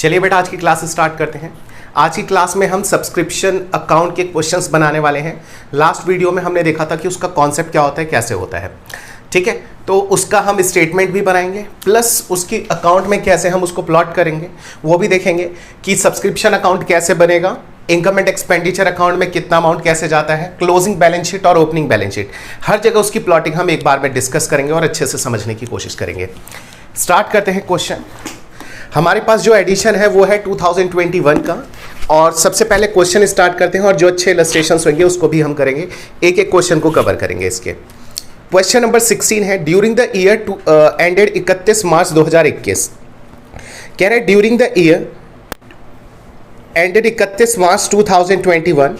चलिए बेटा आज की क्लास स्टार्ट करते हैं। आज की क्लास में हम सब्सक्रिप्शन अकाउंट के क्वेश्चंस बनाने वाले हैं। लास्ट वीडियो में हमने देखा था कि उसका कॉन्सेप्ट क्या होता है, कैसे होता है, ठीक है। तो उसका हम स्टेटमेंट भी बनाएंगे, प्लस उसकी अकाउंट में कैसे हम उसको प्लॉट करेंगे वो भी देखेंगे कि सब्सक्रिप्शन अकाउंट कैसे बनेगा, इनकम एंड एक्सपेंडिचर अकाउंट में कितना अमाउंट कैसे जाता है, क्लोजिंग बैलेंस शीट और ओपनिंग बैलेंस शीट, हर जगह उसकी प्लॉटिंग हम एक बार में डिस्कस करेंगे और अच्छे से समझने की कोशिश करेंगे। स्टार्ट करते हैं क्वेश्चन। हमारे पास जो एडिशन है वो है 2021 का, और सबसे पहले क्वेश्चन स्टार्ट करते हैं और जो अच्छे इलस्ट्रेशंस होंगे उसको भी हम करेंगे, एक एक क्वेश्चन को कवर करेंगे इसके। क्वेश्चन नंबर 16 है, ड्यूरिंग द ईयर एंडेड 31 मार्च 2021, कह रहे ड्यूरिंग द ईयर एंडेड 31 मार्च 2021,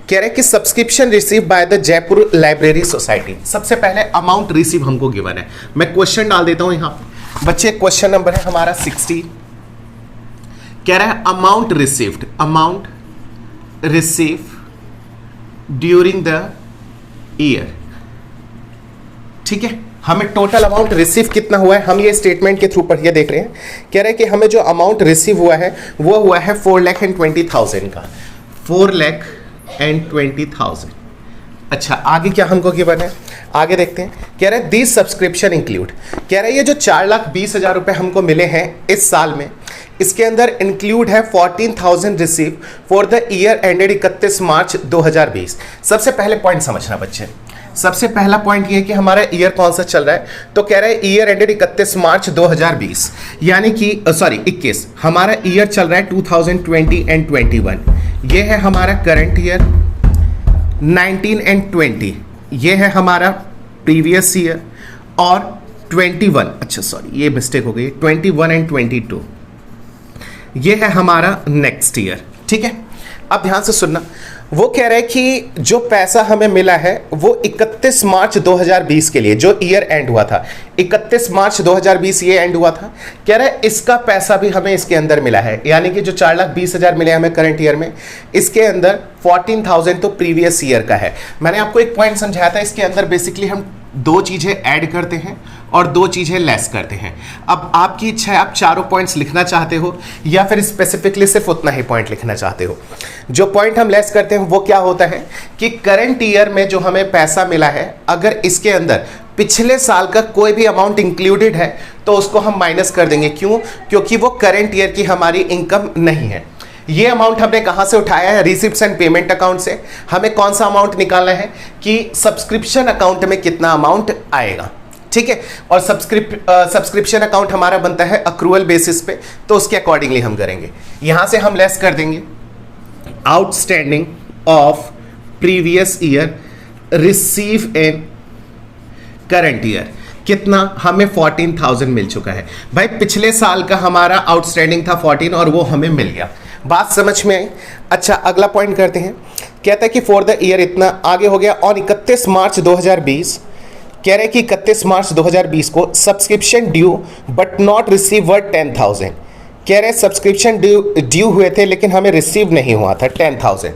कह रहे कि subscription receive by the Jaipur library society. सबसे पहले अमाउंट रिसीव हमको गिवन है, मैं क्वेश्चन डाल देता हूं यहां पे बच्चे। क्वेश्चन नंबर है हमारा 16, कह रहा है amount receive during the year, ठीक है। हमें टोटल अमाउंट रिसीव कितना हुआ है हम ये स्टेटमेंट के थ्रू पढ़िए देख रहे हैं। कह रहे हैं कि हमें जो अमाउंट रिसीव हुआ है वो हुआ है 4,20,000 का, 4,20,000। अच्छा आगे क्या हमको गिवन है, आगे देखते हैं। कह रहे हैं दिस सब्सक्रिप्शन इंक्लूड, कह रहे हैं ये जो 4,20,000 रुपए हमको मिले हैं इस साल में, इसके अंदर इंक्लूड है 14,000 receive for the year ended 31 March 2020। सबसे पहले पॉइंट समझना बच्चे, सबसे पहला पॉइंट ये है कि हमारा ईयर कौन सा चल रहा है, तो कह रहा है ईयर एंडेड 31 मार्च 2020, यानी कि 21, हमारा ईयर चल रहा है 2020 एंड 21। ये है हमारा करंट ईयर 19 एंड 20, ये है हमारा प्रीवियस ईयर, और 21, अच्छा सॉरी ये मिस्टेक हो गई, 21 एंड 22, ये है हमारा नेक्स्ट ईयर, ठीक है। अब ध्यान से सुनना, वो कह रहे हैं कि जो पैसा हमें मिला है वो 31 मार्च 2020 के लिए, जो ईयर एंड हुआ था 31 मार्च 2020 ये एंड हुआ था, कह रहे हैं इसका पैसा भी हमें इसके अंदर मिला है, यानी कि जो 4,20,000 मिले हमें करंट ईयर में, इसके अंदर 14,000 तो प्रीवियस ईयर का है। मैंने आपको एक पॉइंट समझाया था, इसके अंदर बेसिकली हम दो चीजें ऐड करते हैं और दो चीजें लेस करते हैं। अब आपकी इच्छा है आप चारों पॉइंट्स लिखना चाहते हो या फिर स्पेसिफिकली सिर्फ उतना ही पॉइंट लिखना चाहते हो। जो पॉइंट हम लेस करते हैं वो क्या होता है कि करंट ईयर में जो हमें पैसा मिला है, अगर इसके अंदर पिछले साल का कोई भी अमाउंट इंक्लूडेड है तो उसको हम माइनस कर देंगे। क्यों? क्योंकि वो करंट ईयर की हमारी इनकम नहीं है। ये अमाउंट हमने कहां से उठाया है, रिसिप्ट्स एंड पेमेंट अकाउंट से। हमें कौन सा अमाउंट निकालना है कि सब्सक्रिप्शन अकाउंट में कितना अमाउंट आएगा, ठीक है। और सब्सक्रिप्शन अकाउंट हमारा बनता है अक्रूवल बेसिस पे, तो उसके अकॉर्डिंगली हम करेंगे। यहां से हम लेस कर देंगे outstanding of previous year receive in current year, कितना हमें 14,000 मिल चुका है। भाई पिछले साल का हमारा आउटस्टैंडिंग था 14 और वो हमें मिल गया। बात समझ में आई? अच्छा अगला पॉइंट करते हैं। कहता है कि फॉर द ईयर इतना आगे हो गया, और 31 मार्च 2020, कह रहे कि 31 मार्च 2020 को subscription due but not receive were 10,000, कह रहे सब्सक्रिप्शन ड्यू हुए थे लेकिन हमें रिसीव नहीं हुआ था 10,000।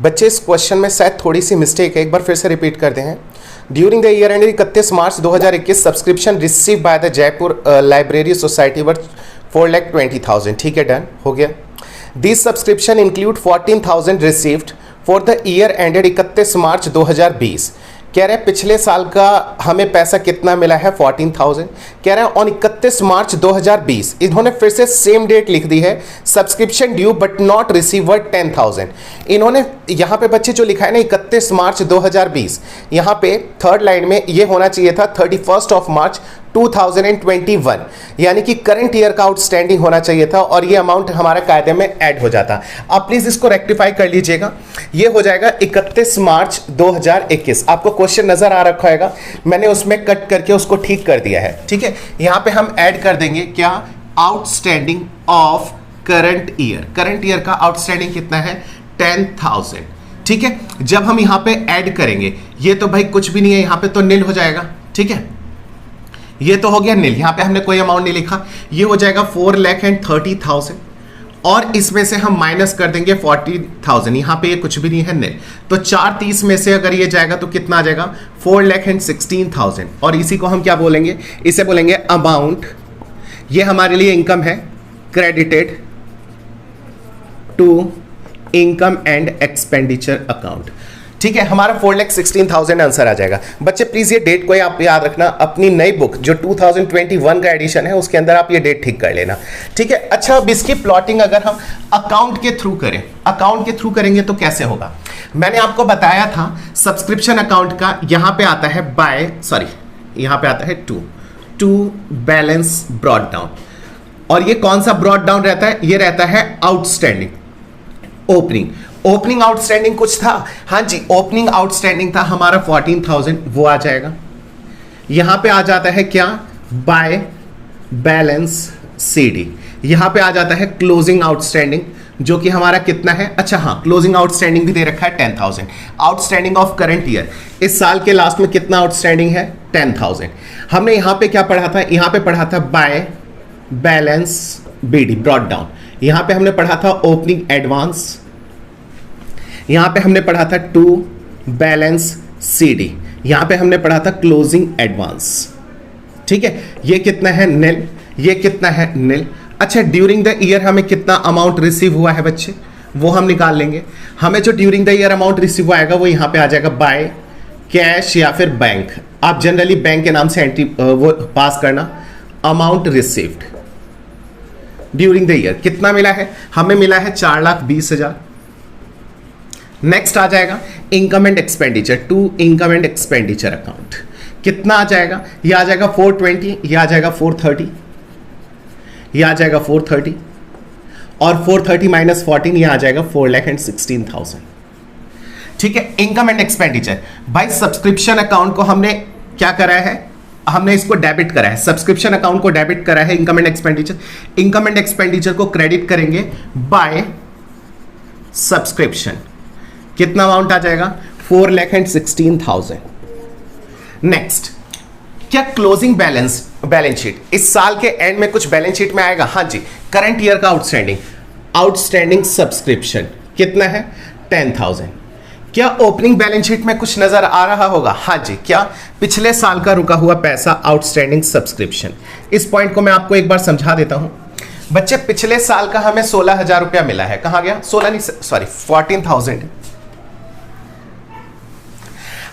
बच्चे इस क्वेश्चन में शायद थोड़ी सी मिस्टेक है, एक बार फिर से रिपीट करते हैं। During the year ended 31 March 2021 subscription receive by the Jaipur library society worth 4,20,000, ठीक है, डन हो गया। This subscription include 14,000 received for the year ended 31 March 2020, कह रहे हैं पिछले साल का हमें पैसा कितना मिला है 14,000, कह रहे हैं ऑन 31 मार्च 2020। इन्होंने फिर से सेम डेट लिख दी है, subscription due but not receiver 10,000। इन्होंने यहाँ पे बच्चे जो लिखा है ना 31 मार्च 2020, यहाँ पे थर्ड लाइन में ये होना चाहिए था 31 ऑफ मार्च 2021, यानी कि करंट ईयर का आउटस्टैंडिंग होना चाहिए था, और ये अमाउंट हमारे कायदे में ऐड हो जाता। आप प्लीज इसको रेक्टिफाई कर लीजिएगा, ये हो जाएगा 31 मार्च 2021। आपको क्वेश्चन नजर आ रखा होगा, मैंने उसमें कट करके उसको ठीक कर दिया है, ठीक है। यहां पे हम ऐड कर देंगे क्या, outstanding of current year. Current year का आउटस्टैंडिंग कितना है 10,000, ठीक है। जब हम यहां पे ऐड करेंगे, ये तो भाई कुछ भी नहीं है, यहां पे तो नील हो जाएगा, ठीक है। ये तो हो गया नील, यहां पे हमने कोई अमाउंट नहीं लिखा, ये हो जाएगा 4,30,000 और इसमें से हम माइनस कर देंगे 40,000, यहाँ पे ये कुछ भी नहीं है निल, तो 430 में से अगर ये जाएगा तो कितना आ जाएगा 4,16,000। और इसी को हम क्या बोलेंगे, इसे बोलेंगे अमाउंट, ये हमारे लिए इनकम है, credited to income and expenditure account. ठीक है, हमारा 4,16,000 आंसर आ जाएगा। बच्चे प्लीज ये डेट को आप याद रखना, अपनी नई बुक जो 2021 का एडिशन है उसके अंदर आप ये डेट ठीक कर लेना। ठीक है, अच्छा अब इसकी प्लॉटिंग अगर हम अकाउंट के थ्रू करें, अकाउंट के थ्रू करेंगे तो कैसे होगा, मैंने आपको बताया था सब्सक्रिप्शन अकाउंट का यहाँ पे आता है यहाँ पे आता है टू बैलेंस ब्रॉट डाउन, और ये कौन सा ब्रॉट डाउन रहता है, ये रहता है आउटस्टैंडिंग। ओपनिंग आउटस्टैंडिंग कुछ था, हाँ जी, ओपनिंग आउटस्टैंडिंग था हमारा 14,000, वो आ जाएगा। यहां पे आ जाता है क्या, बाय बैलेंस सीडी। यहां पे आ जाता है क्लोजिंग आउटस्टैंडिंग, जो कि हमारा कितना है, अच्छा हाँ, क्लोजिंग आउटस्टैंडिंग भी दे रखा है 10,000। आउटस्टैंडिंग ऑफ करंट ईयर, इस साल के लास्ट में कितना आउटस्टैंडिंग है, 10,000। हमने यहां पे क्या पढ़ा था, यहां पे पढ़ा था by balance BD brought down, यहां पे हमने पढ़ा था ओपनिंग एडवांस, यहां पे हमने पढ़ा था टू बैलेंस सीडी, यहां पे हमने पढ़ा था क्लोजिंग एडवांस। ठीक है, ये कितना है निल, ये कितना है निल। अच्छा, ड्यूरिंग द ईयर हमें कितना अमाउंट रिसीव हुआ है बच्चे, वो हम निकाल लेंगे। हमें जो during the year amount receive हुआ आएगा वो यहां पे आ जाएगा बाय कैश या फिर बैंक, आप जनरली बैंक के नाम से एंट्री वो पास करना, amount received during the year कितना मिला है, हमें मिला है 4,20,000। नेक्स्ट आ जाएगा income and expenditure, to income and expenditure account, कितना आ जाएगा, ये आ जाएगा 420, ये आ जाएगा 430, ये आ जाएगा 430, और 430 माइनस 14 ये आ जाएगा 4,16,000। ठीक है, इनकम एंड एक्सपेंडिचर, भाई सब्सक्रिप्शन अकाउंट को हमने क्या करा है, हमने इसको डेबिट करा है, सब्सक्रिप्शन अकाउंट को डेबिट करा है income and expenditure. Income and expenditure को क्रेडिट करेंगे बाय सब्सक्रिप्शन, कितना अमाउंट आ जाएगा 4,16,000। नेक्स्ट, क्या क्लोजिंग बैलेंस शीट इस साल के एंड में कुछ बैलेंस शीट में आएगा, हाँ जी, करंट ईयर का आउटस्टैंडिंग सब्सक्रिप्शन कितना है 10,000। क्या ओपनिंग बैलेंस शीट में कुछ नजर आ रहा होगा, हाँ जी, क्या पिछले साल का रुका हुआ पैसा आउटस्टैंडिंग सब्सक्रिप्शन। इस पॉइंट को मैं आपको एक बार समझा देता हूं बच्चे, पिछले साल का हमें 16,000 रुपया मिला है, कहां गया 14,000,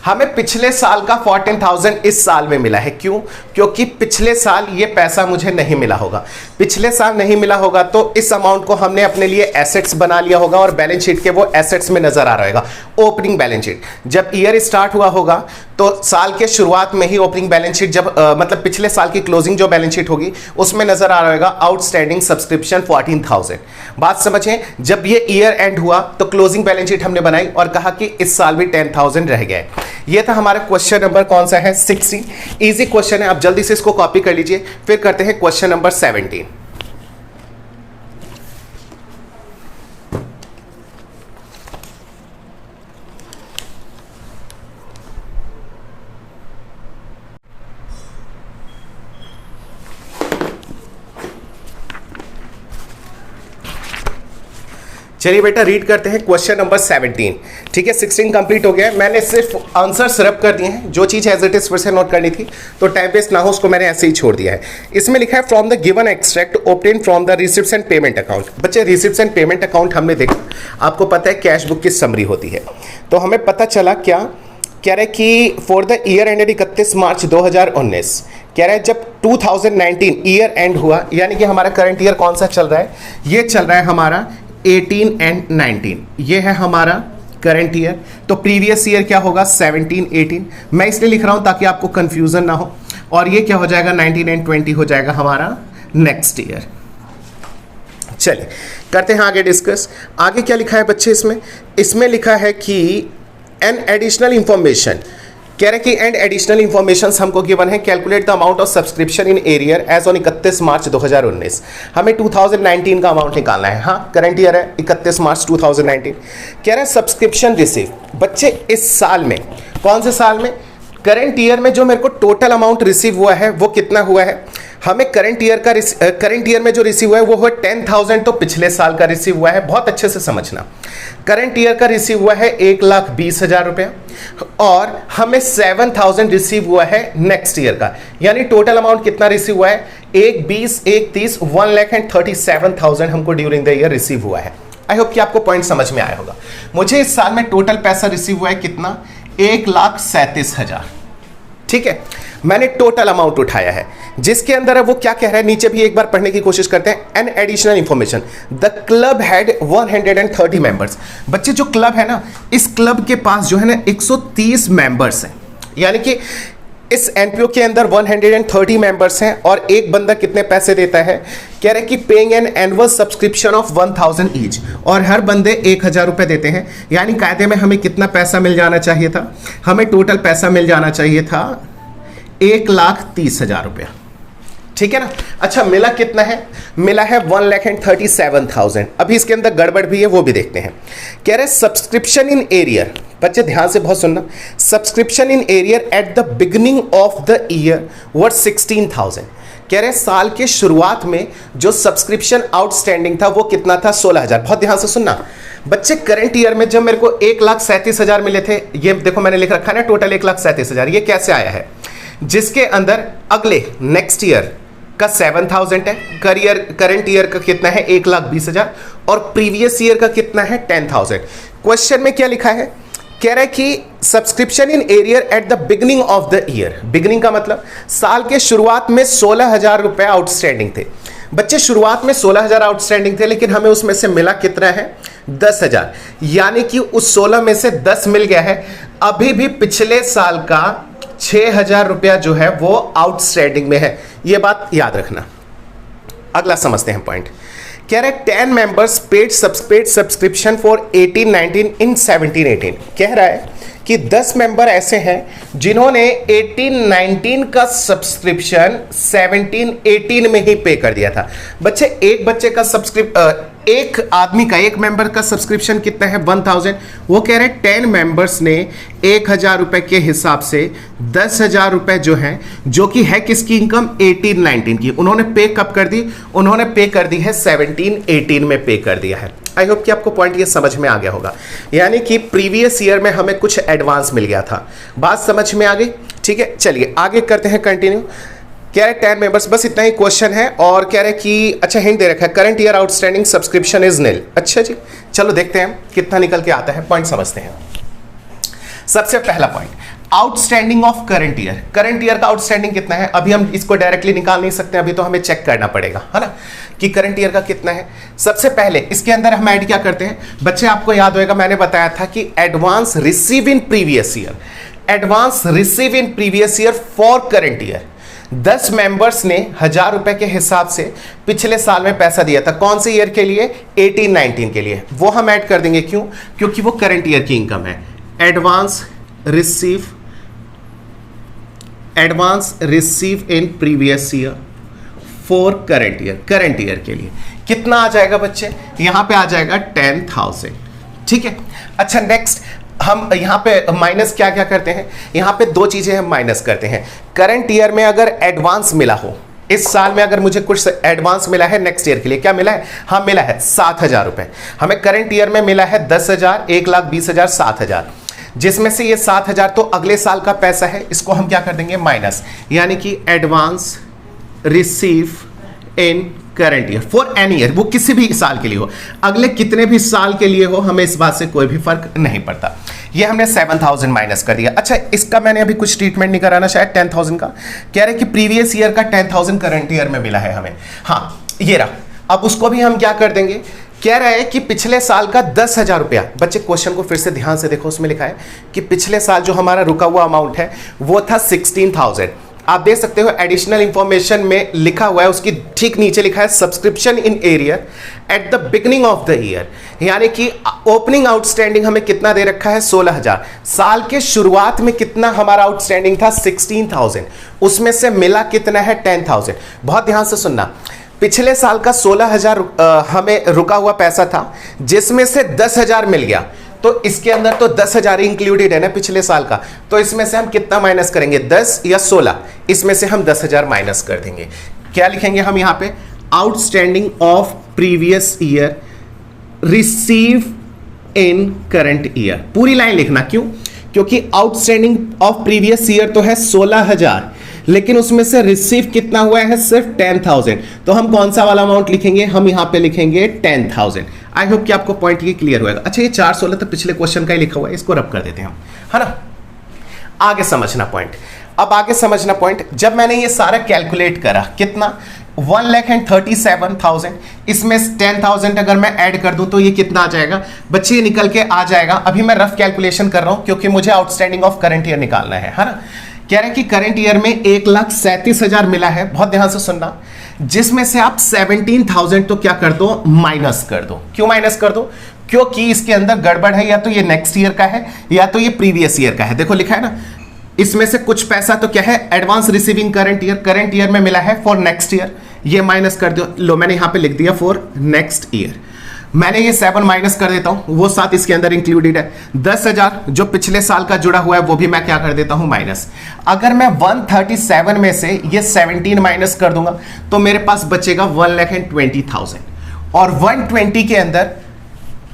हमें पिछले साल का 14,000 इस साल में मिला है। क्यों? क्योंकि पिछले साल ये पैसा मुझे नहीं मिला होगा, पिछले साल नहीं मिला होगा तो इस अमाउंट को हमने अपने लिए एसेट्स बना लिया होगा और बैलेंस शीट के वो एसेट्स में नजर आ रहेगा। ओपनिंग बैलेंस शीट जब ईयर स्टार्ट हुआ होगा तो साल के शुरुआत में ही ओपनिंग बैलेंस शीट जब मतलब पिछले साल की क्लोजिंग जो बैलेंस शीट होगी उसमें नजर आ रहेगा आउटस्टैंडिंग सब्सक्रिप्शन 14,000। बात समझें, जब ये ईयर एंड हुआ तो क्लोजिंग बैलेंस शीट हमने बनाई और कहा कि इस साल भी 10,000 रह गया है। ये था हमारा क्वेश्चन नंबर कौन सा है 16। इजी क्वेश्चन है, आप जल्दी से इसको कॉपी कर लीजिए। फिर करते हैं क्वेश्चन नंबर 17। चलिए बेटा रीड करते हैं क्वेश्चन नंबर 17। ठीक है, 16 कंप्लीट हो गया है। मैंने सिर्फ आंसर्स रब कर दिए हैं, जो चीज़ एज इट इज फिर से नोट करनी थी तो टाइम वेस्ट ना हो उसको मैंने ऐसे ही छोड़ दिया है। इसमें लिखा है from the given extract obtain from the receipts and payment account. बच्चे रिसिप्ट्स एंड पेमेंट अकाउंट हमने देखा, आपको पता है कैश बुक की समरी होती है, तो हमें पता चला क्या कह रहे कि for the year ended 31 March 2019, कह रहे हैं जब 2019 ईयर एंड हुआ, यानी कि हमारा करंट ईयर कौन सा चल रहा है, ये चल रहा है हमारा 18 एंड 19, ये है हमारा करंट ईयर। तो प्रीवियस ईयर क्या होगा 17, 18। मैं इसलिए लिख रहा हूं ताकि आपको कंफ्यूजन ना हो। और ये क्या हो जाएगा 19 एंड 20 हो जाएगा हमारा नेक्स्ट ईयर। चलिए करते हैं आगे डिस्कस। आगे क्या लिखा है बच्चे इसमें लिखा है कि एन एडिशनल इंफॉर्मेशन, कह रहे कि एंड एडिशनल इंफॉर्मेशन हमको गिवन है। Calculate the amount of subscription in arrear as on 31 March 2019। हमें 2019 का अमाउंट निकालना है। हाँ, करंट ईयर है 31 मार्च 2019। कह रहे हैं सब्सक्रिप्शन रिसीव। बच्चे इस साल में, कौन से साल में, करंट ईयर में जो मेरे को टोटल अमाउंट रिसीव हुआ है वो कितना हुआ है, हमें करंट ईयर में जो रिसीव हुआ है वो हुआ 10,000, तो पिछले साल का रिसीव हुआ है, बहुत अच्छे से समझना। करंट ईयर का रिसीव हुआ है 1,20,000 रुपया और हमें 7,000 रिसीव हुआ है नेक्स्ट ईयर का, यानी टोटल अमाउंट कितना रिसीव हुआ है, 1,20,000, 1,30,000, 1,37,000 हमको ड्यूरिंग द ईयर रिसीव हुआ है। आई होप कि आपको पॉइंट समझ में आया होगा। मुझे इस साल में टोटल पैसा रिसीव हुआ है कितना, 1,37,000। ठीक है, मैंने टोटल अमाउंट उठाया है, जिसके अंदर वो क्या कह रहा है नीचे भी एक बार पढ़ने की कोशिश करते हैं। An additional information, the club had 130 members. बच्चे जो क्लब है ना, इस क्लब के पास जो है ना 130 मेंबर्स हैं, यानी कि इस एनपीओ के अंदर 130 मेंबर्स हैं और एक बंदा कितने पैसे देता है, कह रहे कि paying an annual subscription of 1,000 each, और हर बंदे 1,000 रुपए देते हैं, यानी कायदे में हमें कितना पैसा मिल जाना चाहिए था, हमें टोटल पैसा मिल जाना चाहिए था 1,30,000 रुपया। ठीक है ना। अच्छा, मिला कितना है, मिला है 1,37,000। अभी इसके अंदर गड़बड़ भी है, वो भी देखते हैं। कह रहे सब्सक्रिप्शन इन एरियर, बच्चे ध्यान से बहुत सुनना, subscription in arrear at the beginning of the year वर 16,000। कह रहे साल के शुरुआत में जो सब्सक्रिप्शन आउटस्टैंडिंग था वो कितना था, 16,000। बहुत ध्यान से सुनना बच्चे, करंट ईयर में जब मेरे को 1,37,000 मिले थे, ये देखो मैंने लिख रखा है ना टोटल 1,37,000, ये कैसे आया है, जिसके अंदर अगले नेक्स्ट ईयर का 7,000 है, करंट ईयर का कितना है 1,20,000 और प्रीवियस ईयर का कितना है 10,000। क्वेश्चन में क्या लिखा है, कह रहा है कि subscription in arrear at the beginning of the year, beginning का मतलब साल के शुरुआत में 16,000 रुपए आउटस्टैंडिंग थे। बच्चे शुरुआत में 16,000 आउटस्टैंडिंग थे, लेकिन हमें उसमें से मिला कितना है 10,000, यानी कि उस 16 में से 10 मिल गया है। अभी भी पिछले साल का 6,000 रुपया जो है वो आउटस्टैंडिंग में है, ये बात याद रखना। अगला समझते हैं पॉइंट। कह रहे 10 मेंबर्स पेड सब्सक्रिप्शन फॉर 18-19 इन 17-18। कह रहा है कि 10 मेंबर ऐसे हैं जिन्होंने 18-19 का सब्सक्रिप्शन 17-18 में ही पे कर दिया था। बच्चे एक बच्चे का एक आदमी का, एक मेंबर का सब्सक्रिप्शन कितना है 1,000। वो कह रहे 10 मेंबर्स ने 1,000 रुपए के हिसाब से 10,000 रुपए जो है, जो कि है किसकी इनकम 18-19 की, उन्होंने पे कब कर दी, उन्होंने पे कर दी है 17-18 में पे कर दिया है। आई होप कि आपको पॉइंट ये समझ में आ गया होगा, यानी कि प्रीवियस ईयर में हमें कुछ एडवांस मिल गया था। बात समझ में आ गई। ठीक है, चलिए आगे करते हैं कंटिन्यू। कह रहे 10 मेंबर्स, बस इतना ही क्वेश्चन है। और कह रहे कि अच्छा हिंट दे रखा है, current year outstanding subscription is nil. अच्छा जी, चलो देखते हैं कितना निकल के आता है, पॉइंट समझते हैं। सबसे पहला point, outstanding of current year. Current year का आउटस्टैंडिंग कितना है, अभी हम इसको डायरेक्टली निकाल नहीं सकते, अभी तो हमें चेक करना पड़ेगा, है ना, कि करंट ईयर का कितना है। सबसे पहले इसके अंदर हम ऐड क्या करते हैं, बच्चे आपको याद होगा मैंने बताया था कि advance receive in previous year, advance receive in previous year for current year. 10 members ने 1,000 रुपए के हिसाब से पिछले साल में पैसा दिया था, कौन से ईयर के लिए, 18-19 के लिए। वो हम ऐड कर देंगे, क्यों, क्योंकि वो करंट ईयर की इनकम है। Advance receive in previous year for current year, current year के लिए कितना आ जाएगा बच्चे, यहां पे आ जाएगा 10,000। ठीक है। अच्छा नेक्स्ट, हम यहाँ पे माइनस क्या क्या करते हैं, यहाँ पे 2 चीजें हम माइनस करते हैं। करंट ईयर में अगर एडवांस मिला हो, इस साल में अगर मुझे कुछ एडवांस मिला है नेक्स्ट ईयर के लिए, क्या मिला है, हाँ मिला है 7,000 रुपए। हमें करंट ईयर में मिला है 10,000, 1,20,000, 7,000, जिसमें से ये 7,000 तो अगले साल का पैसा है, इसको हम क्या कर देंगे माइनस, यानी कि advance receive in current year for any year, वो किसी भी साल के लिए हो, अगले कितने भी साल के लिए हो, हमें इस बात से कोई भी फर्क नहीं पड़ता। ये हमने 7,000 माइनस कर दिया। अच्छा, इसका मैंने अभी कुछ ट्रीटमेंट नहीं कराना, शायद 10,000 का कह रहे कि प्रीवियस ईयर का 10,000 करंट ईयर में मिला है हमें, हाँ ये रहा। अब उसको भी हम क्या कर देंगे, कह रहा है कि पिछले साल का 10,000 रुपया। बच्चे क्वेश्चन को फिर से ध्यान से देखो, उसमें लिखा है कि पिछले साल जो हमारा रुका हुआ अमाउंट है वो था 16,000। आप देख सकते हो एडिशनल इंफॉर्मेशन में लिखा हुआ है, उसकी ठीक नीचे लिखा है subscription in arrear at the beginning of the year, यानी कि ओपनिंग आउटस्टैंडिंग हमें कितना दे रखा है 16,000। साल के शुरुआत में कितना हमारा आउटस्टैंडिंग था 16,000, उसमें से मिला कितना है 10,000। बहुत ध्यान से सुनना, पिछले साल का 16,000 हमें रुका हुआ पैसा था, जिसमें से 10,000 मिल गया, तो इसके अंदर तो 10,000 इंक्लूडेड है ना पिछले साल का, तो इसमें से हम कितना माइनस करेंगे, 10 या 16, इसमें से हम 10,000 माइनस कर देंगे। क्या लिखेंगे हम यहां पे, outstanding of previous year receive in current year. पूरी लाइन लिखना, क्यों, क्योंकि आउटस्टैंडिंग ऑफ प्रीवियस ईयर तो है 16,000, लेकिन उसमें से रिसीव कितना हुआ है, सिर्फ 10,000। तो हम कौन सा वाला अमाउंट लिखेंगे, हम यहां पे लिखेंगे 10,000। आई होप कि आपको पॉइंट ये क्लियर होगा। अच्छा, ये 416 तो पिछले क्वेश्चन का ही लिखा हुआ है, इसको रब कर देते हैं हम, है ना। आगे समझना पॉइंट, अब आगे समझना पॉइंट, जब मैंने ये सारा कैलकुलेट करा, कितना, 1,37,000, इसमें 10,000 अगर मैं ऐड कर दूं तो ये कितना आ जाएगा बच्चे, ये निकल के आ जाएगा। अभी मैं रफ कैलकुलेशन कर रहा हूं क्योंकि मुझे आउटस्टैंडिंग ऑफ करंट ईयर निकालना है ना। कह रहे हैं कि करंट ईयर में 1,37,000 मिला है, बहुत ध्यान से सुनना, जिसमें से आप 17,000 तो क्या कर दो, माइनस कर दो। क्यों माइनस कर दो, क्योंकि इसके अंदर गड़बड़ है, या तो ये नेक्स्ट ईयर का है या तो ये प्रीवियस ईयर का है। देखो लिखा है ना, इसमें से कुछ पैसा तो क्या है, एडवांस रिसीविंग करंट ईयर में मिला है फॉर नेक्स्ट ईयर, ये माइनस कर दो। लो मैंने यहां पे लिख दिया फॉर नेक्स्ट ईयर, मैंने ये 7 माइनस कर देता हूं, वो 7 इसके अंदर इंक्लूडेड है। 10,000 जो पिछले साल का जुड़ा हुआ है वो भी मैं क्या कर देता हूं, माइनस। अगर मैं 137 में से ये 17 माइनस कर दूंगा तो मेरे पास बचेगा 1,20,000, और 120 के अंदर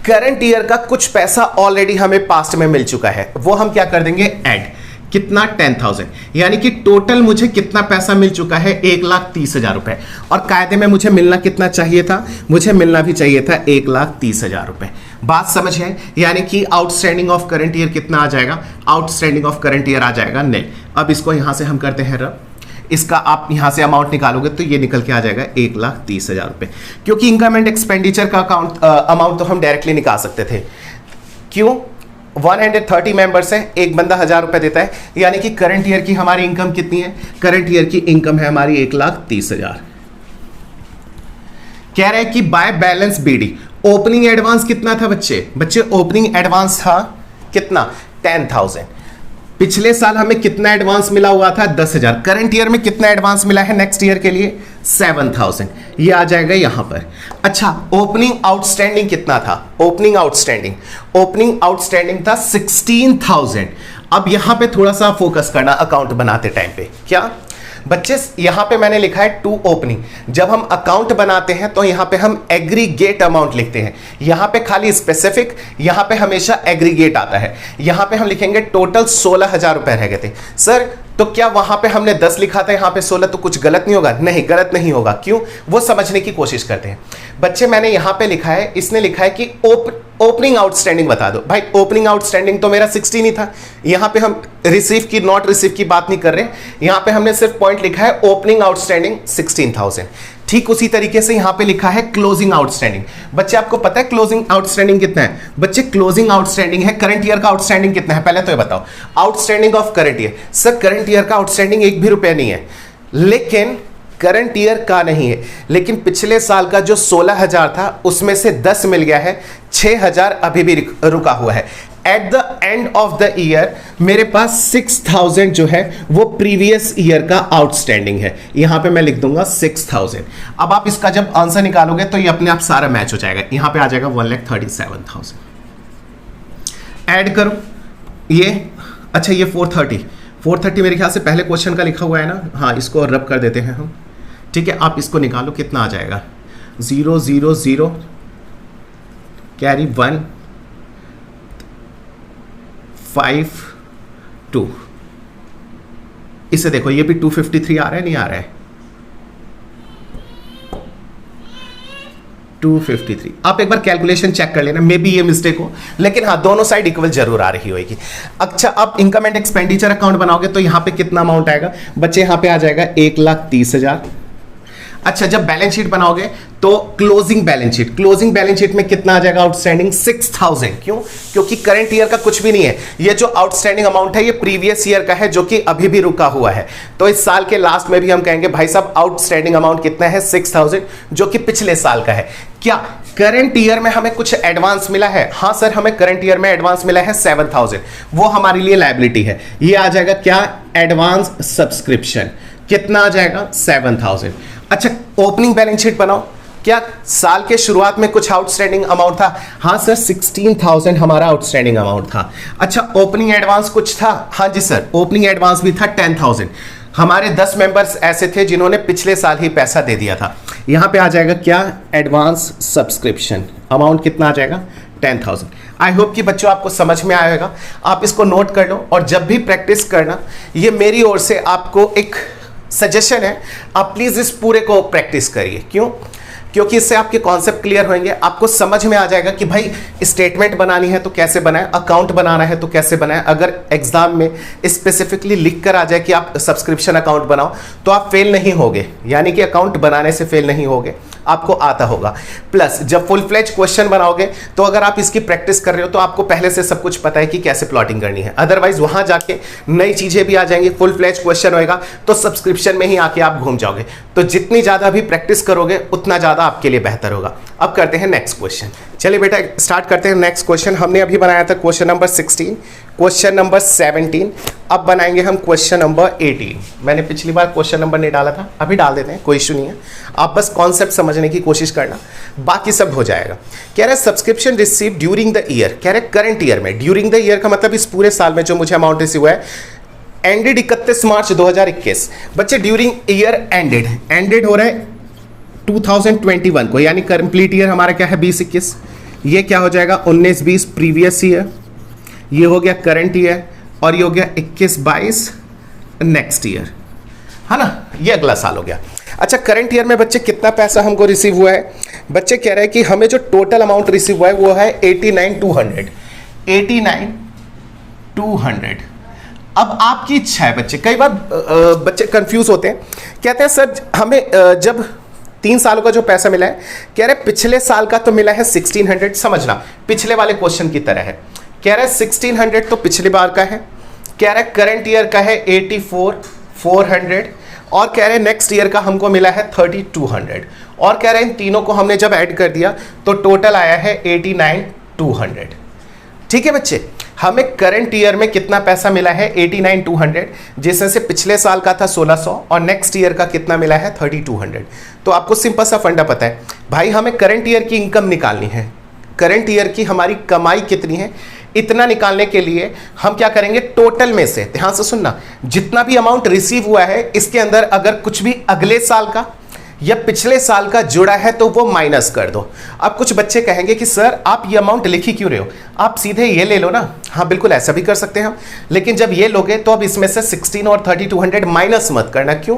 करंट ईयर का कुछ पैसा ऑलरेडी हमें पास्ट में मिल चुका है, वो हम क्या कर देंगे, ऐड। कितना, 10,000, यानी कि टोटल मुझे कितना पैसा मिल चुका है, 1,30,000 रुपए। और कायदे में मुझे मिलना कितना चाहिए था, मुझे मिलना भी चाहिए था 1,30,000 रुपए। बात समझ है, यानी कि आउटस्टैंडिंग ऑफ करंट ईयर कितना आ जाएगा, आउटस्टैंडिंग ऑफ करंट ईयर आ जाएगा निल। अब इसको यहां से हम करते हैं रब, इसका आप यहां से अमाउंट निकालोगे तो ये निकल के आ जाएगा 1,30,000 रुपए, क्योंकि इनकम एंड एक्सपेंडिचर का अमाउंट तो हम डायरेक्टली निकाल सकते थे। क्यों, 130 मेंबर्स है, एक बंदा 1,000 रुपए देता है, यानी कि करंट ईयर की हमारी इनकम कितनी है, करंट ईयर की इनकम है हमारी 1,30,000। कह रहे हैं कि by balance BD, opening advance कितना था बच्चे, ओपनिंग एडवांस था कितना, 10,000। पिछले साल हमें कितना एडवांस मिला हुआ था, 10,000। करंट ईयर में कितना एडवांस मिला है नेक्स्ट ईयर के लिए, 7,000, ये आ जाएगा यहां पर। अच्छा, ओपनिंग आउटस्टैंडिंग कितना था, ओपनिंग आउटस्टैंडिंग था 16,000। अब यहां पे थोड़ा सा फोकस करना अकाउंट बनाते टाइम पे, क्या बच्चे, यहां पे मैंने लिखा है टू ओपनिंग। जब हम अकाउंट बनाते हैं तो यहां पे हम एग्रीगेट अमाउंट लिखते हैं, यहां पे खाली स्पेसिफिक, यहां पे हमेशा एग्रीगेट आता है। यहां पे हम लिखेंगे टोटल 16,000 रुपए रह गए थे सर, तो क्या वहां पे हमने 10 लिखा था, यहां पे 16, तो कुछ गलत नहीं होगा, नहीं गलत नहीं होगा। क्यों, वो समझने की कोशिश करते हैं बच्चे। मैंने यहां पे लिखा है, इसने लिखा है कि ओपनिंग आउटस्टैंडिंग बता दो। भाई ओपनिंग आउटस्टैंडिंग तो मेरा 16 ही था, यहां पे हम रिसीव की नॉट रिसीव की बात नहीं कर रहे, यहां पे हमने सिर्फ पॉइंट लिखा है ओपनिंग आउटस्टैंडिंग 16,000। ठीक उसी तरीके से यहां पे लिखा है क्लोजिंग आउटस्टैंडिंग। बच्चे आपको पता है क्लोजिंग आउटस्टैंडिंग कितना है, बच्चे क्लोजिंग आउटस्टैंडिंग है, करंट ईयर का आउटस्टैंडिंग कितना है पहले तो ये बताओ। Outstanding of current year, sir current year का आउटस्टैंडिंग 1 भी रुपया नहीं है, लेकिन करंट ईयर का नहीं है, लेकिन पिछले साल का जो 16,000 था उसमें से 10 मिल गया है, 6,000 अभी भी रुका हुआ है। At the end of the year मेरे पास 6,000 जो है वो प्रीवियस ईयर का आउटस्टैंडिंग है, यहां पे मैं लिख दूंगा 6,000। अब आप इसका जब आंसर निकालोगे तो ये अपने आप सारा मैच हो जाएगा, यहां पे आ जाएगा 1,37,000। ऐड करो ये, अच्छा ये 430 मेरे ख्याल से पहले क्वेश्चन का लिखा हुआ है ना, हाँ इसको रब कर देते हैं हम, ठीक है। आप इसको निकालो कितना आ जाएगा, 0 0 0 कैरी 1 5 2, इसे देखो ये भी 253 आ रहा है, नहीं आ रहा है 253। आप एक बार कैलकुलेशन चेक कर लेना, मे बी ये मिस्टेक हो, लेकिन हाँ दोनों साइड इक्वल जरूर आ रही होगी। अच्छा, आप इनकम एंड एक्सपेंडिचर अकाउंट बनाओगे तो यहां पे कितना अमाउंट आएगा बच्चे, यहां पे आ जाएगा 1,30,000। अच्छा, जब बैलेंस शीट बनाओगे तो क्लोजिंग बैलेंस शीट में कितना आ जाएगा आउटस्टैंडिंग, 6,000। क्यों, क्योंकि करंट ईयर का कुछ भी नहीं है, ये जो आउटस्टैंडिंग अमाउंट है ये प्रीवियस ईयर का है जो कि अभी भी रुका हुआ है। तो इस साल के लास्ट में भी हम कहेंगे भाई साहब आउटस्टैंडिंग अमाउंट कितना है, 6,000, जो कि पिछले साल का है। क्या करंट ईयर में हमें कुछ एडवांस मिला है, हाँ सर हमें करंट ईयर में एडवांस मिला है 7,000, वो हमारे लिए लायबिलिटी है, ये आ जाएगा क्या, एडवांस सब्सक्रिप्शन, कितना आ जाएगा 7,000। अच्छा, ओपनिंग बैलेंस शीट बनाओ, क्या साल के शुरुआत में कुछ आउटस्टैंडिंग अमाउंट था? हाँ सर, 16,000 हमारा आउटस्टैंडिंग अमाउंट था। अच्छा, ओपनिंग एडवांस कुछ था? हाँ जी सर, ओपनिंग एडवांस भी था 10,000। हमारे 10 मेंबर्स ऐसे थे जिन्होंने पिछले साल ही पैसा दे दिया था। यहां पे आ जाएगा क्या? एडवांस सब्सक्रिप्शन अमाउंट कितना आ जाएगा? 10,000। आई होप कि बच्चों आपको समझ में आएगा। आप इसको नोट कर लो और जब भी प्रैक्टिस करना, ये मेरी ओर से आपको एक सजेशन है, आप प्लीज इस पूरे को प्रैक्टिस करिए। क्यों? क्योंकि इससे आपके कॉन्सेप्ट क्लियर होंगे, आपको समझ में आ जाएगा कि भाई स्टेटमेंट बनानी है तो कैसे बनाएं, अकाउंट बनाना है तो कैसे बनाएं। अगर एग्जाम में स्पेसिफिकली लिख कर आ जाए कि आप सब्सक्रिप्शन अकाउंट बनाओ तो आप फेल नहीं होगे, यानी कि अकाउंट बनाने से फेल नहीं होगे, आपको आता होगा। प्लस जब फुल फ्लेज क्वेश्चन बनाओगे तो अगर आप इसकी प्रैक्टिस कर रहे हो तो आपको पहले से सब कुछ पता है कि कैसे प्लॉटिंग करनी है। अदरवाइज वहां जाके नई चीजें भी आ जाएंगी, फुल फ्लेज क्वेश्चन होएगा तो सब्सक्रिप्शन में ही आके आप घूम जाओगे। तो जितनी ज्यादा भी प्रैक्टिस करोगे उतना ज्यादा आपके लिए बेहतर होगा। अब करते हैं नेक्स्ट क्वेश्चन। चलिए बेटा स्टार्ट करते हैं नेक्स्ट क्वेश्चन। हमने अभी बनाया था क्वेश्चन नंबर 16, क्वेश्चन नंबर 17। अब बनाएंगे हम क्वेश्चन नंबर 18। मैंने पिछली बार क्वेश्चन नंबर नहीं डाला था, अभी डाल देते हैं, कोई इशू नहीं है। आप बस कॉन्सेप्ट समझने की कोशिश करना, बाकी सब हो जाएगा। कह रहे subscription receive during the year, कह रहे करंट ईयर में। ड्यूरिंग द ईयर का मतलब इस पूरे साल में जो मुझे अमाउंट रिसीव हुआ है, एंडेड 31 मार्च 2021। बच्चे ड्यूरिंग ईयर एंडेड हो रहा है 2021 को, यानी कंप्लीट ईयर हमारा क्या है 20-21। ये क्या हो जाएगा 19-20 प्रीवियस ईयर, ये हो गया करंट ईयर, और ये हो गया 21-22 नेक्स्ट ईयर, है ना, ये अगला साल हो गया। अच्छा, करंट ईयर में बच्चे कितना पैसा हमको रिसीव हुआ है? बच्चे कह रहे हैं कि हमें जो टोटल अमाउंट रिसीव हुआ है वो है 89,200। 89,200। अब आपकी इच्छा है बच्चे, कई बार बच्चे कंफ्यूज होते हैं, कहते हैं सर हमें जब 3 सालों का जो पैसा मिला है, कह रहे पिछले साल का तो मिला है 1600। समझना, पिछले वाले क्वेश्चन की तरह है। कह रहे 1600 तो पिछली बार का है, कह रहे करंट ईयर का है 84,400, और कह रहे नेक्स्ट ईयर का हमको मिला है 3200, और कह रहे इन तीनों को हमने जब ऐड कर दिया तो टोटल आया है 89,200। ठीक है बच्चे, हमें करंट ईयर में कितना पैसा मिला है 89,200, जिसमें से पिछले साल का था 1,600 और नेक्स्ट ईयर का कितना मिला है 3,200। तो आपको सिंपल सा फंडा पता है भाई, हमें करंट ईयर की इनकम निकालनी है, करंट ईयर की हमारी कमाई कितनी है, इतना निकालने के लिए हम क्या करेंगे, टोटल में से, ध्यान से सुनना, जितना भी अमाउंट रिसीव हुआ है इसके अंदर अगर कुछ भी अगले साल का या पिछले साल का जुड़ा है तो वो माइनस कर दो। अब कुछ बच्चे कहेंगे कि सर आप ये अमाउंट लिख ही क्यों रहे हो, आप सीधे ये ले लो ना। हाँ बिल्कुल, ऐसा भी कर सकते हैं हम, लेकिन जब ये लोगे तो अब इसमें से 16 और 3200 माइनस मत करना। क्यों?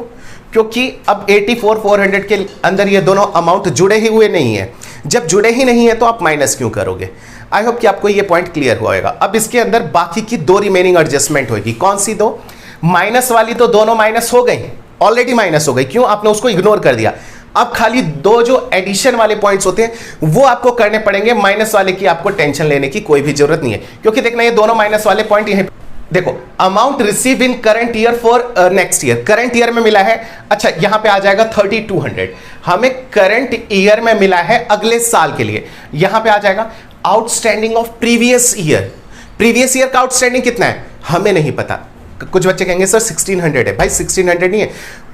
क्योंकि अब 84,400 के अंदर ये दोनों अमाउंट जुड़े ही हुए नहीं है। जब जुड़े ही नहीं है तो आप माइनस क्यों करोगे? आई होप कि आपको ये पॉइंट क्लियर हुआ होगा। अब इसके अंदर बाकी की 2 रिमेनिंग एडजस्टमेंट होगी। कौन सी 2? माइनस वाली तो दोनों माइनस हो गई, ऑलरेडी माइनस हो गई। क्यों? आपने उसको इग्नोर कर दिया। अब खाली 2 जो एडिशन वाले पॉइंट्स होते हैं वो आपको करने पड़ेंगे। माइनस वाले की आपको टेंशन लेने की कोई भी जरूरत नहीं है, क्योंकि देखना ये दोनों माइनस वाले पॉइंट यहीं देखो, amount receive in current year for next year, current year में मिला है। अच्छा, यहां पे आ जाएगा 3200, हमें करंट ईयर में मिला है अगले साल के लिए। यहां पे आ जाएगा outstanding of previous year. Previous year का आउटस्टैंडिंग कितना है हमें नहीं पता। कुछ बच्चे कहेंगे सर 1600 है, भाई 1600 नहीं है,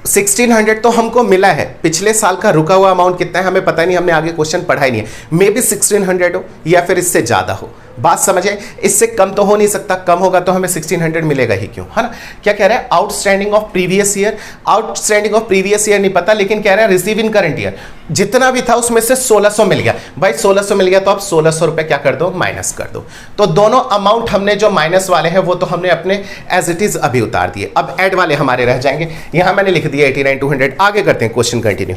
1600 तो हमको मिला है। पिछले साल का रुका हुआ अमाउंट कितना है हमें पता नहीं, हमने आगे क्वेश्चन पढ़ा ही नहीं है। मे बी 1600 हो या फिर इससे ज्यादा हो, बात समझे, इससे कम तो हो नहीं सकता, कम होगा तो हमें 1600 मिलेगा ही क्यों, है ना। क्या कह रहा है, outstanding of previous year. Outstanding of previous year नहीं पता, लेकिन कह रहा है रिसीव इन करंट ईयर। जितना भी था उसमें से 1600 मिल गया, भाई 1600 मिल गया तो आप 1600 रुपए क्या कर दो, माइनस कर दो। तो दोनों अमाउंट हमने जो माइनस वाले हैं वो तो हमने अपने एज इट इज अभी उतार दिए। अब ऐड वाले हमारे रह जाएंगे, यहां मैंने लिख दिया 89,200। आगे करते हैं क्वेश्चन कंटिन्यू।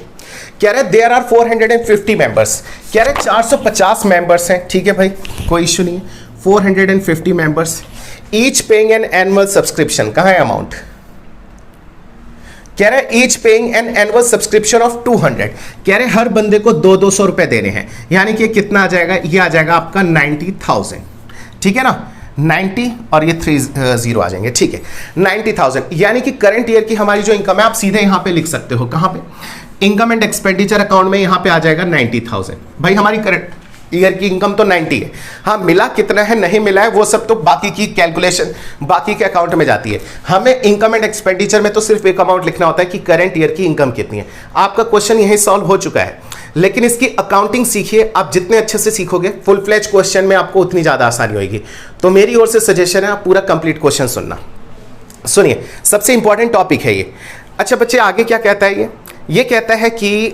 कह रहे देयर आर 450 मेंबर्स, कह रहे 450 मेंबर्स हैं, ठीक है भाई कोई इशू नहीं है। 450 members, each paying an annual subscription, कहां है अमाउंट, कह रहे each paying an annual subscription of 200, कह रहे हर बंदे को 200 रुपए देने हैं, यानी कि कितना आ जाएगा, ये आ जाएगा आपका 90,000, ठीक है ना, 90 और ये 30 आ जाएंगे, ठीक है 90,000। यानी कि करंट ईयर की हमारी जो इनकम है आप सीधे यहां पे लिख सकते हो, कहां पे, इनकम एंड एक्सपेंडिचर अकाउंट में यहां पे आ जाएगा 90,000। भाई हमारी करंट ईयर की इनकम तो 90 है। हाँ, मिला कितना है नहीं मिला है वो सब तो बाकी की कैलकुलेशन बाकी के अकाउंट में जाती है। हमें इनकम एंड एक्सपेंडिचर में तो सिर्फ एक अमाउंट लिखना होता है कि करंट ईयर की इनकम कितनी है। आपका क्वेश्चन यही सॉल्व हो चुका है, लेकिन इसकी अकाउंटिंग सीखिए। आप जितने अच्छे से सीखोगे फुल फ्लेज क्वेश्चन में आपको उतनी ज्यादा आसानी होगी। तो मेरी ओर से सजेशन है आप पूरा कंप्लीट क्वेश्चन सुनना। सुनिए, सबसे इंपॉर्टेंट टॉपिक है ये। अच्छा बच्चे, आगे क्या कहता है ये कहता है कि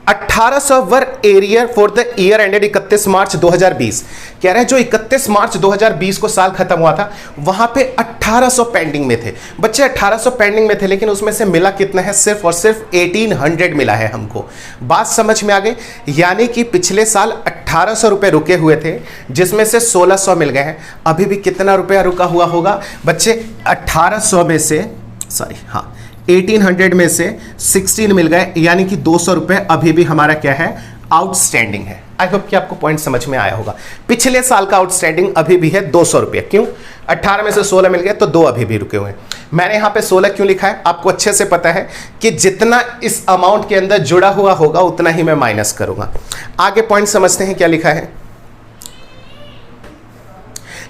1800 work area for the year ended 31 March 2020। कह रहे हैं जो 31 मार्च 2020 को साल खत्म हुआ था वहां पे 1800 पेंडिंग में थे। बच्चे 1800 पेंडिंग में थे, लेकिन उसमें से मिला कितना है? सिर्फ और सिर्फ 1800 मिला है हमको। बात समझ में आ गई? यानी कि पिछले साल 1800 रुपए रुके हुए थे, जिसमें से 1600 मिल गए हैं। अभी भी कितना रुपया रुका हुआ होगा बच्चे? 1800 में से 1800 में से 16 मिल गए, यानी कि 200 रुपए अभी भी हमारा क्या है? आउटस्टैंडिंग है। आई होप कि आपको पॉइंट समझ में आया होगा। पिछले साल का आउटस्टैंडिंग अभी भी है 200 रुपये। क्यों? 18 में से 16 मिल गए तो 2 अभी भी रुके हुए हैं। मैंने यहां पे 16 क्यों लिखा है? आपको अच्छे से पता है कि जितना इस अमाउंट के अंदर जुड़ा हुआ होगा उतना ही मैं माइनस करूंगा। आगे पॉइंट समझते हैं क्या लिखा है।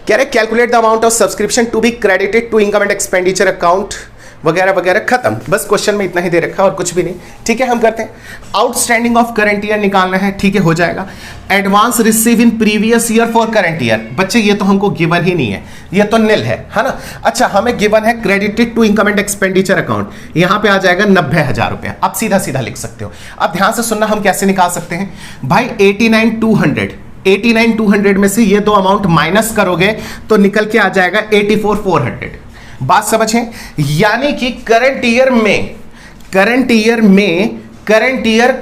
कह रहे calculate the amount of subscription to be credited to income and expenditure account वगैरह वगैरह। खत्म, बस क्वेश्चन में इतना ही दे रखा है और कुछ भी नहीं। ठीक है, हम करते हैं। आउटस्टैंडिंग ऑफ करंट ईयर निकालना है। ठीक है, हो जाएगा। Advance receive in previous year for current year. बच्चे ये तो हमको गिवन ही नहीं है, ये तो निल है ना। अच्छा, हमें गिवन है credited to income and expenditure account. यहां पे आ जाएगा 90,000 रुपया। आप सीधा सीधा लिख सकते हो। अब ध्यान से सुनना, हम कैसे निकाल सकते हैं भाई? 89,200 में से ये दो अमाउंट माइनस करोगे तो निकल के आ जाएगा 84,400। बात समझें? यानी कि करंट ईयर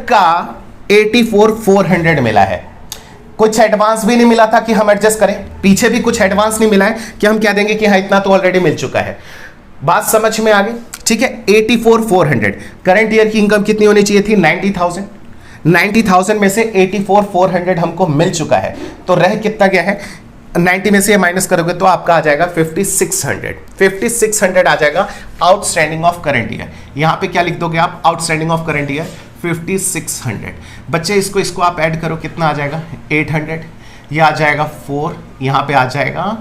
का 84,400 मिला है। कुछ एडवांस भी नहीं मिला था कि हम एडजस्ट करें, पीछे भी कुछ एडवांस नहीं मिला है कि हम कह देंगे कि हाँ इतना तो ऑलरेडी मिल चुका है। बात समझ में आ गई? ठीक है, 84,400। करंट ईयर की इनकम कितनी होनी चाहिए थी? 90,000। 90,000 में से 84,400 हमको मिल चुका है, तो रह कितना गया है? 90 में से ये माइनस करोगे तो आपका आ जाएगा 5600 आ जाएगा आउटस्टैंडिंग ऑफ करंट ईयर। यहां पे क्या लिख दोगे आप? Outstanding of current year 5600। बच्चे इसको आप ऐड करो, कितना आ जाएगा? 800। ये आ जाएगा 4, यहां पे आ जाएगा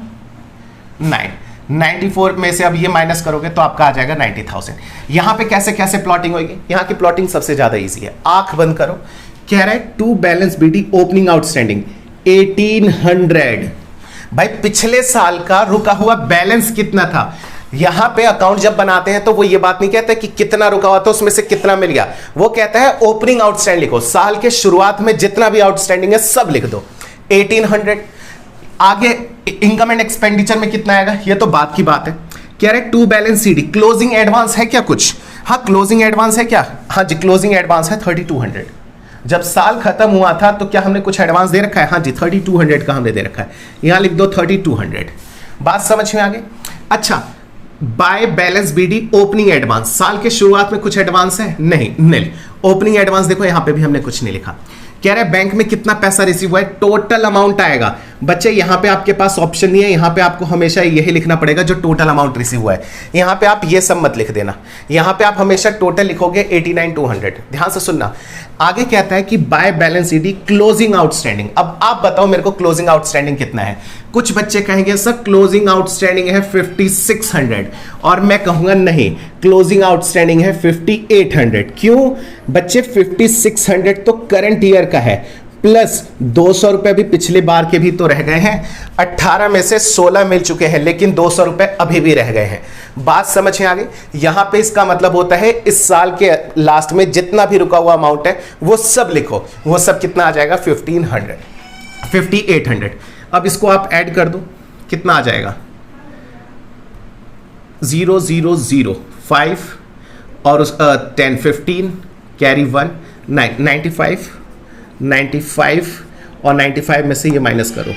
9। 94 में से अब ये माइनस करोगे तो आपका आ जाएगा 90,000। यहां पे कैसे कैसे प्लॉटिंग होगी? यहां की प्लॉटिंग सबसे ज्यादा इजी है। आंख बंद करो। कह रहा है to balance BD opening outstanding 1800। भाई पिछले साल का रुका हुआ बैलेंस कितना था? यहां पे अकाउंट जब बनाते हैं तो वो ये बात नहीं कहते कि कितना रुका हुआ था उसमें से कितना मिल गया, वो कहता है ओपनिंग आउटस्टैंडिंग लिखो। साल के शुरुआत में जितना भी आउटस्टैंडिंग है सब लिख दो 1800। आगे इनकम एंड एक्सपेंडिचर में कितना आएगा? ये तो बात की बात है। कह रहे to balance CD closing advance है क्या कुछ? हाँ, क्लोजिंग एडवांस है क्या? हाँ जी, क्लोजिंग एडवांस है 3200। जब साल खत्म हुआ था तो क्या हमने कुछ एडवांस दे रखा है? हाँ जी, 3200 का हमने दे रखा है। यहां लिख दो 3200। बात समझ में आ गई? अच्छा, by balance BD opening advance, साल के शुरुआत में कुछ एडवांस है? नहीं, नील। ओपनिंग एडवांस देखो यहां पे भी हमने कुछ नहीं लिखा। कह रहे बैंक में कितना पैसा रिसीव हुआ है? टोटल अमाउंट आएगा। बच्चे यहां पे आपके पास ऑप्शन नहीं है, यहां पे आपको हमेशा यही लिखना पड़ेगा जो टोटल अमाउंट रिसीव हुआ है। यहां पे आप ये सब मत लिख देना, यहां पे आप हमेशा टोटल लिखोगे 89,200। ध्यान से सुनना, आगे कहता है कि by balance ED closing outstanding. अब आप बताओ मेरे को क्लोजिंग आउटस्टैंडिंग कितना है? कुछ बच्चे कहेंगे सर क्लोजिंग आउटस्टैंडिंग है 5600, और मैं कहूंगा नहीं, क्लोजिंग आउटस्टैंडिंग है 5800। क्यों बच्चे? 5600 तो करंट ईयर का है, प्लस 200 रुपए भी पिछले बार के भी तो रह गए हैं। 18 में से 16 मिल चुके हैं, लेकिन 200 रुपए अभी भी रह गए हैं। बात समझ में आ गई? यहां पे इसका मतलब होता है इस साल के लास्ट में जितना भी रुका हुआ अमाउंट है वो सब लिखो। वो सब कितना आ जाएगा? 5800। अब इसको आप ऐड कर दो, कितना आ जाएगा? 0005 और 10 15 कैरी 1 95 और 95 में से ये माइनस करो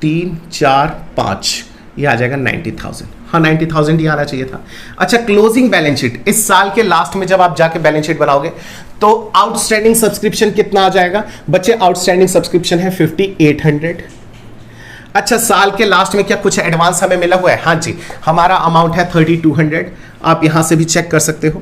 3 4 5, ये आ जाएगा 90,000। हाँ, 90,000 ही आना चाहिए था। अच्छा, क्लोजिंग बैलेंस शीट, इस साल के लास्ट में जब आप जाके बैलेंस शीट बनाओगे तो आउटस्टैंडिंग सब्सक्रिप्शन कितना आ जाएगा? बच्चे आउटस्टैंडिंग सब्सक्रिप्शन है 5800। अच्छा, साल के लास्ट में क्या कुछ एडवांस हमें मिला हुआ है? हाँ जी, हमारा अमाउंट है 3200। आप यहां से भी चेक कर सकते हो।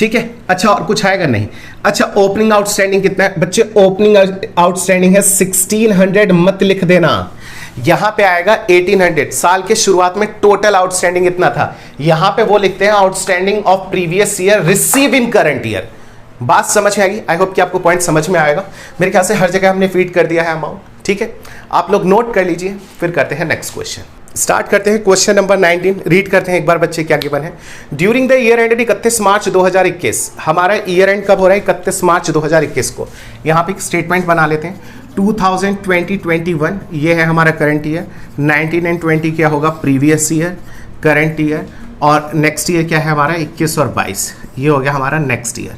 ठीक है। अच्छा और कुछ आएगा नहीं। अच्छा ओपनिंग आउटस्टैंडिंग कितना है बच्चे? ओपनिंग आउटस्टैंडिंग है 1600, मत लिख देना, यहां पे आएगा 1800। साल के शुरुआत में टोटल आउटस्टैंडिंग इतना था, यहां पे वो लिखते हैं outstanding of previous year receive in current year. बात समझ में आएगी? आई होप कि आपको पॉइंट समझ में आएगा। मेरे ख्याल से हर जगह हमने फीड कर दिया है अमाउंट, ठीक है। आप लोग नोट कर लीजिए, फिर करते हैं नेक्स्ट क्वेश्चन। स्टार्ट करते हैं क्वेश्चन नंबर 19। रीड करते हैं एक बार बच्चे क्या गिवन है। ड्यूरिंग द ईयर एंडेड 31 मार्च 2021, हमारा ईयर एंड कब हो रहा है? 31 मार्च 2021 को। यहाँ पे एक स्टेटमेंट बना लेते हैं। 2020-21 ये है हमारा करंट ईयर, 19 एंड 20 क्या होगा? प्रीवियस ईयर, करंट ईयर, और नेक्स्ट ईयर क्या है हमारा? 21 और 22, ये हो गया हमारा नेक्स्ट ईयर,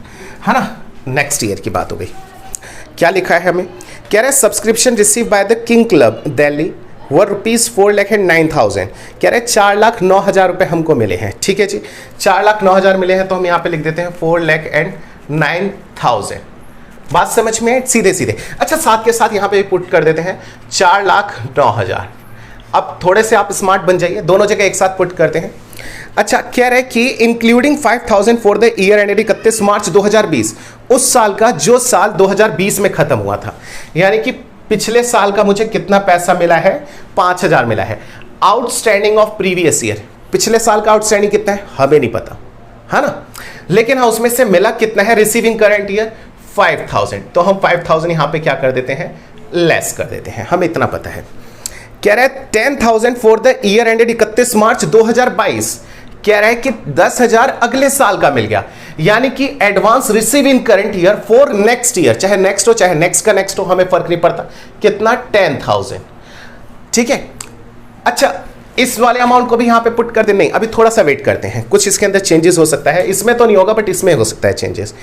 है ना। नेक्स्ट ईयर की बात हो गई। क्या लिखा है हमें? कह रहे हैं subscription receive by the king club Delhi were ₹4,09,000। कह रहे हैं 4,09,000 रुपये हमको मिले हैं, ठीक है जी। 4,09,000 मिले हैं तो हम यहाँ पे लिख देते हैं 4,09,000। बात समझ में? सीधे सीधे। अच्छा साथ के साथ यहाँ पे पुट कर देते हैं 4,09,000। अब थोड़े से आप स्मार्ट बन जाइए, दोनों जगह एक साथ पुट करते हैं। अच्छा कह रहे हैं कि including 5,000 for the year ended 31 March 2020, उस साल का जो साल 2020 में खत्म हुआ था, यानी कि पिछले साल का मुझे कितना पैसा मिला है? 5,000 मिला है। आउटस्टैंडिंग ऑफ प्रीवियस ईयर, पिछले साल का आउटस्टैंडिंग कितना है हमें नहीं पता, है ना, लेकिन हाँ उसमें से मिला कितना है रिसीविंग करंट ईयर? 5,000। तो हम 5,000 यहां पे क्या कर देते हैं? लेस कर देते हैं, हमें इतना पता है। कह रहा है 10,000 फॉर द ईयर एंडेड 31 मार्च 2022। कह रहा है कि 10,000 अगले साल का मिल गया, यानी कि advance receive in current year for next year, चाहे नेक्स्ट हो चाहे नेक्स्ट का नेक्स्ट हो, हमें फर्क नहीं पड़ता। कितना? 10,000, ठीक है। अच्छा इस वाले अमाउंट को भी यहां पे पुट कर दे। नहीं, अभी थोड़ा सा वेट करते हैं, कुछ इसके अंदर चेंजेस हो सकता है, इसमें तो नहीं होगा बट इसमें हो सकता है चेंजेस।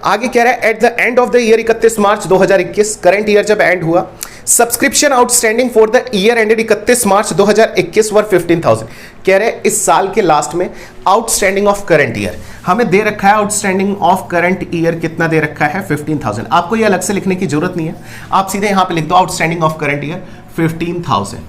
आगे कह रहा है at the end of the year 31 March 2021, current year जब एंड हुआ, subscription outstanding for the year ended 31 मार्च 2021 वर 15,000। कह रहे हैं इस साल के लास्ट में आउटस्टैंडिंग ऑफ करंट ईयर हमें दे रखा है, आउटस्टैंडिंग ऑफ करंट ईयर कितना दे रखा है? 15,000। आपको ये अलग से लिखने की जरूरत नहीं है, आप सीधे यहां पे लिख दो आउटस्टैंडिंग ऑफ करंट ईयर 15,000।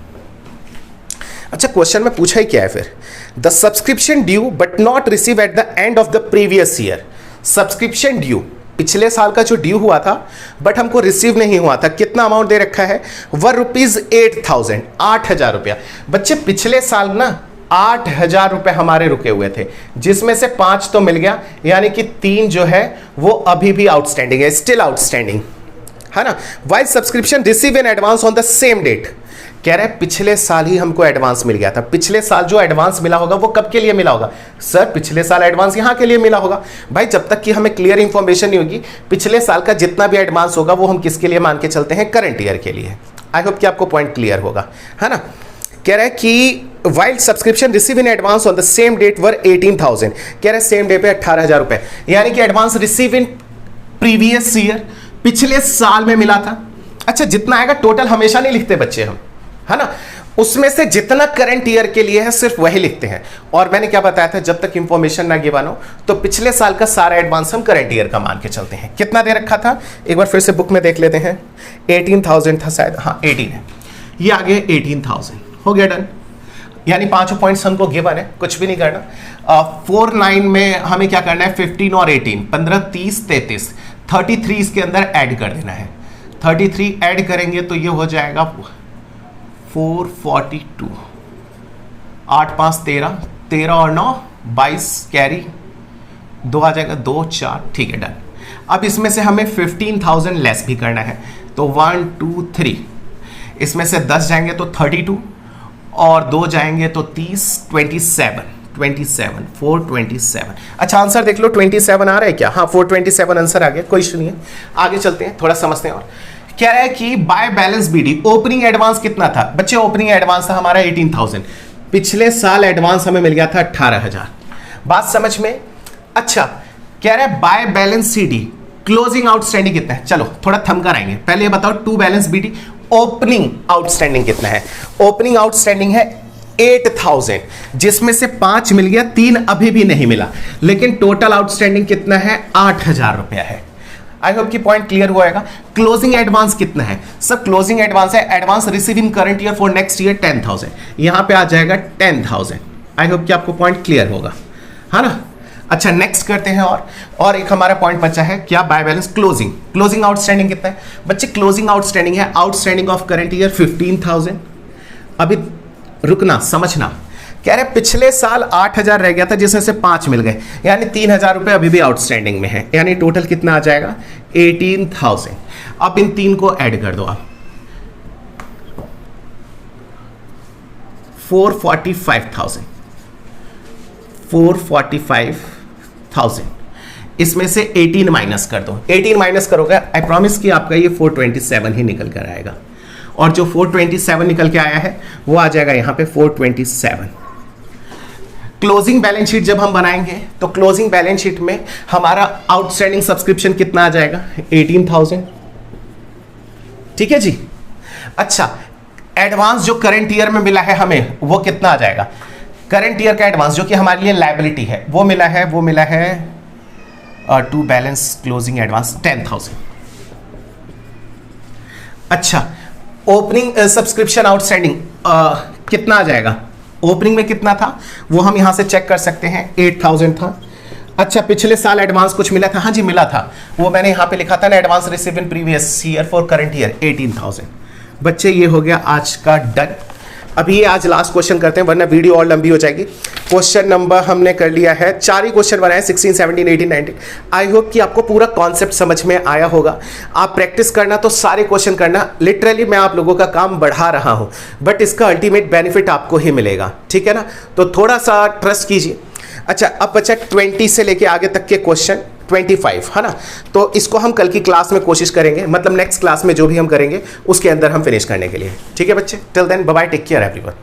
अच्छा क्वेश्चन में पूछा ही क्या है फिर? The subscription due but not receive at the end of the previous year. Subscription due, पिछले साल का जो ड्यू हुआ था बट हमको रिसीव नहीं हुआ था, कितना अमाउंट दे रखा है? ₹8,000, 8,000 रुपया। बच्चे पिछले साल ना 8,000 रुपए हमारे रुके हुए थे, जिसमें से 5 तो मिल गया, यानी कि 3 जो है वो अभी भी आउटस्टैंडिंग है, स्टिल आउटस्टैंडिंग, है ना। While subscription receive in advance on the same date. कह रहे हैं पिछले साल ही हमको एडवांस मिल गया था। पिछले साल जो एडवांस मिला होगा वो कब के लिए मिला होगा? सर पिछले साल एडवांस यहां के लिए मिला होगा। भाई जब तक कि हमें क्लियर इंफॉर्मेशन नहीं होगी, पिछले साल का जितना भी एडवांस होगा वो हम किसके लिए मान के चलते हैं? करंट ईयर के लिए। आई होप कि आपको पॉइंट क्लियर होगा, है ना। कह रहा है कि while subscription receive in advance on the same date were 18,000। कह रहे हैं सेम डे पे 18,000 रुपए, यानी कि advance receive in previous year, पिछले साल में मिला था। अच्छा जितना आएगा टोटल हमेशा नहीं लिखते बच्चे हम, है ना, उसमें से जितना करंट ईयर के लिए है सिर्फ वही लिखते हैं। और मैंने क्या बताया था, जब तक इंफॉर्मेशन ना गिवन हो तो पिछले साल का सारा एडवांस हम करंट ईयर का मान के चलते हैं। कितना दे रखा था एक बार फिर से बुक में देख लेते हैं। 18,000 था शायद, हाँ 18 है, ये आगे 18,000 हो गया डन। यानी 5 पॉइंट्स हमको गिवन है, कुछ भी नहीं करना। 49 में हमें क्या करना है? 15 और 18, 15, 30, 33, 33 इसके अंदर ऐड कर देना है। 33 ऐड करेंगे तो ये हो जाएगा 442, 8 5 13, 13 और 9 22, कैरी 2 आ जाएगा, 2 4, ठीक है डन। अब इसमें से हमें 15,000 लेस भी करना है, तो 1 2 3, इसमें से 10 जाएंगे तो 32 और 2 जाएंगे तो 30, 27, 427। अच्छा आंसर देख लो, 27 आ रहा है क्या? हाँ 427 आंसर आ गया, कोई इशू नहीं है। आगे चलते हैं, थोड़ा समझते हैं। और कह रहा है कि by balance BD opening advance कितना था? बच्चे ओपनिंग एडवांस था हमारा 18,000, पिछले साल एडवांस हमें मिल गया था 18,000। बात समझ में? अच्छा कह रहा है by balance CD closing outstanding कितना है? चलो थोड़ा थम कर आएंगे, पहले ये बताओ to balance BD opening outstanding कितना है? ओपनिंग आउटस्टैंडिंग है 8,000, जिसमें से 5 मिल गया, 3 अभी भी नहीं मिला, लेकिन टोटल आउटस्टैंडिंग कितना है? 8,000 रुपया है। आई होप कि पॉइंट क्लियर हुआ। क्लोजिंग एडवांस कितना है? सब क्लोजिंग एडवांस है, advance receiving current year for next year 10,000, यहां पे आ जाएगा 10,000। आई होप कि आपको पॉइंट क्लियर होगा, है ना। अच्छा नेक्स्ट करते हैं और एक हमारा पॉइंट बचा है क्या, बाय बैलेंस क्लोजिंग आउटस्टैंडिंग कितना है बच्चे, क्लोजिंग आउटस्टैंडिंग है आउटस्टैंडिंग ऑफ करंट ईयर 15,000। अभी रुकना समझना, कह रहे पिछले साल 8,000 रह गया था जिसमें से 5 मिल गए, यानी 3,000 रुपए अभी भी आउटस्टैंडिंग में है, यानी टोटल कितना आ जाएगा 18,000। अब इन 3 को ऐड कर दो आप, 445,000 इसमें से 18 माइनस कर दो, 18 माइनस करोगे आई प्रॉमिस कि आपका ये 427 ही निकल कर आएगा, और जो 427 निकल के आया है वो आ जाएगा यहाँ पे 427। क्लोजिंग बैलेंस शीट जब हम बनाएंगे तो क्लोजिंग बैलेंस शीट में हमारा आउटस्टैंडिंग सब्सक्रिप्शन कितना आ जाएगा 18,000, ठीक है जी। अच्छा एडवांस जो करंट ईयर में मिला है हमें वो कितना आ जाएगा, करंट ईयर का एडवांस जो कि हमारे लिए लायबिलिटी है वो मिला है टू बैलेंस क्लोजिंग एडवांस 10,000। अच्छा ओपनिंग सब्सक्रिप्शन आउटस्टैंडिंग कितना आ जाएगा, ओपनिंग में कितना था वो हम यहां से चेक कर सकते हैं 8,000 था। अच्छा पिछले साल एडवांस कुछ मिला था, हाँ जी मिला था, वो मैंने यहां पे लिखा था ना, advance receive in previous year for current year 18,000। बच्चे ये हो गया आज का डन। अभी ये आज लास्ट क्वेश्चन करते हैं वरना वीडियो और लंबी हो जाएगी। क्वेश्चन नंबर हमने कर लिया है, 4 ही क्वेश्चन बनाए 16, 17, 18, 19। आई होप कि आपको पूरा कॉन्सेप्ट समझ में आया होगा। आप प्रैक्टिस करना तो सारे क्वेश्चन करना, लिटरली मैं आप लोगों का काम बढ़ा रहा हूं बट इसका अल्टीमेट बेनिफिट आपको ही मिलेगा, ठीक है ना, तो थोड़ा सा ट्रस्ट कीजिए। अच्छा अब बच्चा 20 से लेके आगे तक के क्वेश्चन 25 है ना, तो इसको हम कल की क्लास में कोशिश करेंगे, मतलब नेक्स्ट क्लास में जो भी हम करेंगे उसके अंदर हम फिनिश करने के लिए, ठीक है बच्चे। Till then bye bye, take care everyone.